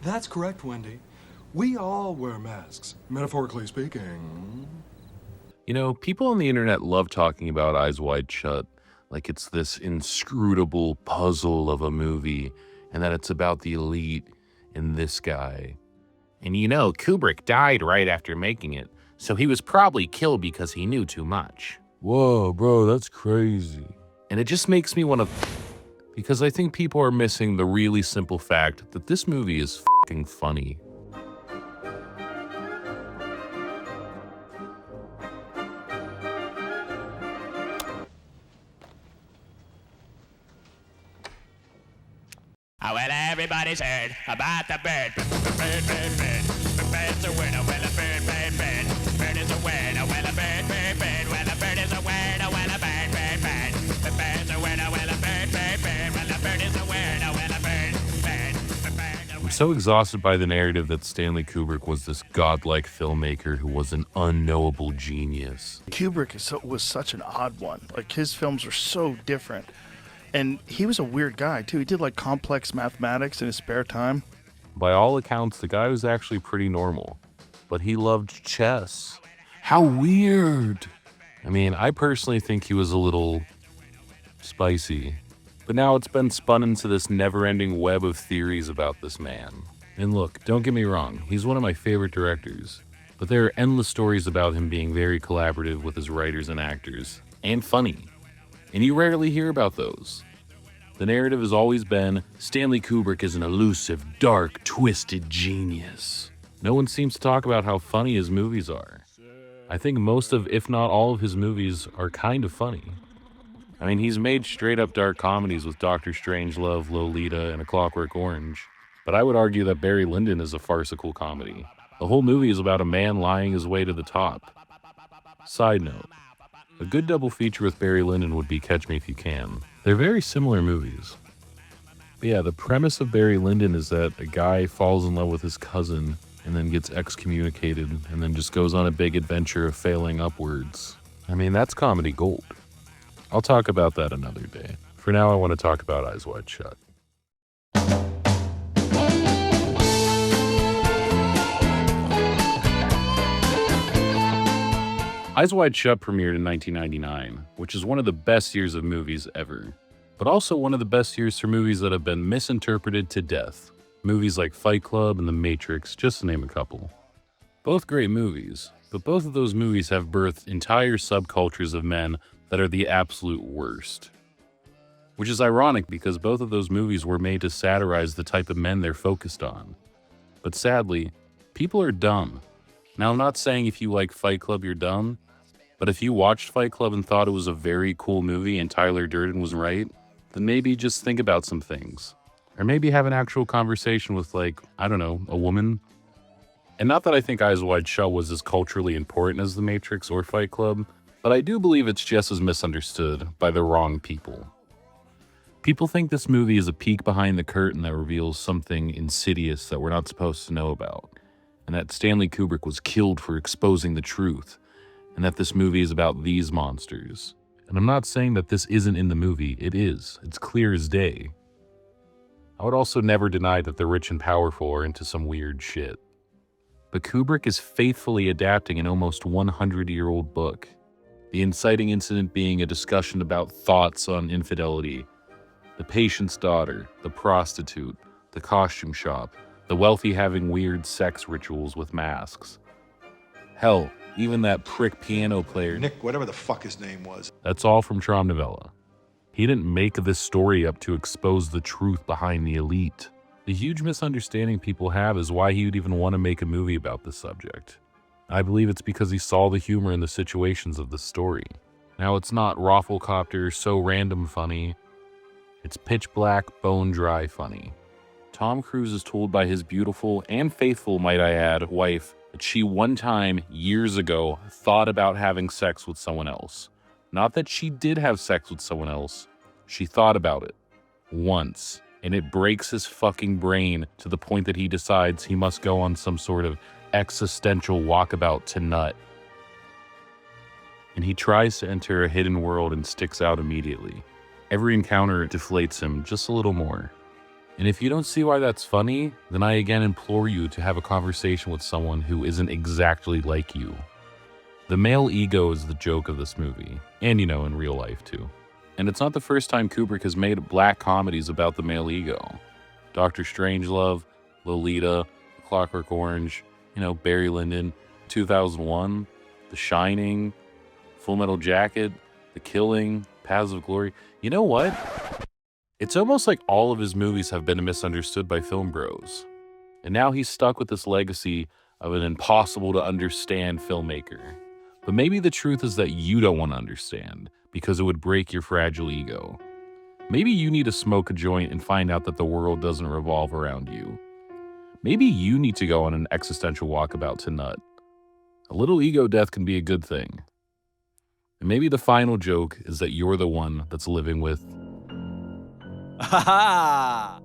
That's correct, Wendy. We all wear masks, metaphorically speaking. You know, people on the internet love talking about Eyes Wide Shut, like it's this inscrutable puzzle of a movie, and that it's about the elite and this guy. And you know, Kubrick died right after making it, so he was probably killed because he knew too much. Whoa, bro, that's crazy. And it just makes me want to, because I think people are missing the really simple fact that this movie is fucking funny. Oh, well, everybody's heard about the bird. Bird, bird, bird. The bird's a word. Oh, well, a bird, bird, bird. Bird is a word. Oh, well, a bird, bird, bird. Well, a bird is a word. Oh, well, a bird, bird, bird. The bird's a word. Oh, well, a bird, bird, bird. Well, a bird is a word. Oh, well, a bird, bird. The bird's a word. I'm so exhausted by the narrative that Stanley Kubrick was this godlike filmmaker who was an unknowable genius. Kubrick was such an odd one. Like, his films were so different. And he was a weird guy, too. He did, like, complex mathematics in his spare time. By all accounts, the guy was actually pretty normal, but he loved chess. How weird! I mean, I personally think he was a little spicy. But now it's been spun into this never-ending web of theories about this man. And look, don't get me wrong, he's one of my favorite directors. But there are endless stories about him being very collaborative with his writers and actors, and funny. And you rarely hear about those. The narrative has always been, Stanley Kubrick is an elusive, dark, twisted genius. No one seems to talk about how funny his movies are. I think most of, if not all of his movies are kind of funny. I mean, he's made straight-up dark comedies with Dr. Strangelove, Lolita, and A Clockwork Orange. But I would argue that Barry Lyndon is a farcical comedy. The whole movie is about a man lying his way to the top. Side note. A good double feature with Barry Lyndon would be Catch Me If You Can. They're very similar movies. But yeah, the premise of Barry Lyndon is that a guy falls in love with his cousin and then gets excommunicated and then just goes on a big adventure of failing upwards. I mean, that's comedy gold. I'll talk about that another day. For now, I want to talk about Eyes Wide Shut. Eyes Wide Shut premiered in 1999, which is one of the best years of movies ever, but also one of the best years for movies that have been misinterpreted to death. Movies like Fight Club and The Matrix, just to name a couple. Both great movies, but both of those movies have birthed entire subcultures of men that are the absolute worst. Which is ironic because both of those movies were made to satirize the type of men they're focused on. But sadly, people are dumb. Now, I'm not saying if you like Fight Club, you're dumb. But if you watched Fight Club and thought it was a very cool movie and Tyler Durden was right, then maybe just think about some things. Or maybe have an actual conversation with, like, I don't know, a woman. And not that I think Eyes Wide Shut was as culturally important as The Matrix or Fight Club, but I do believe it's just as misunderstood by the wrong people. People think this movie is a peek behind the curtain that reveals something insidious that we're not supposed to know about, and that Stanley Kubrick was killed for exposing the truth, and that this movie is about these monsters. And I'm not saying that this isn't in the movie, it is. It's clear as day. I would also never deny that the rich and powerful are into some weird shit. But Kubrick is faithfully adapting an almost 100-year-old book. The inciting incident being a discussion about thoughts on infidelity, the patient's daughter, the prostitute, the costume shop, the wealthy having weird sex rituals with masks. Hell, even that prick piano player, Nick, whatever the fuck his name was. that's all from Trom Novella. He didn't make this story up to expose the truth behind the elite. The huge misunderstanding people have is why he would even want to make a movie about this subject. I believe it's because he saw the humor in the situations of the story. Now, it's not Rafflecopter, so random funny. It's pitch black, bone dry funny. Tom Cruise is told by his beautiful and faithful, might I add, wife that she one time, years ago, thought about having sex with someone else. Not that she did have sex with someone else. She thought about it. Once. And it breaks his fucking brain to the point that he decides he must go on some sort of existential walkabout to nut. And he tries to enter a hidden world and sticks out immediately. Every encounter deflates him just a little more. And if you don't see why that's funny, then I again implore you to have a conversation with someone who isn't exactly like you. The male ego is the joke of this movie, and in real life too. And it's not the first time Kubrick has made black comedies about the male ego. Dr. Strangelove, Lolita, Clockwork Orange, Barry Lyndon, 2001, The Shining, Full Metal Jacket, The Killing, Paths of Glory. You know what? It's almost like all of his movies have been misunderstood by film bros. And now he's stuck with this legacy of an impossible to understand filmmaker. But maybe the truth is that you don't want to understand because it would break your fragile ego. Maybe you need to smoke a joint and find out that the world doesn't revolve around you. Maybe you need to go on an existential walkabout to nut. A little ego death can be a good thing. And maybe the final joke is that you're the one that's living with Ha ha!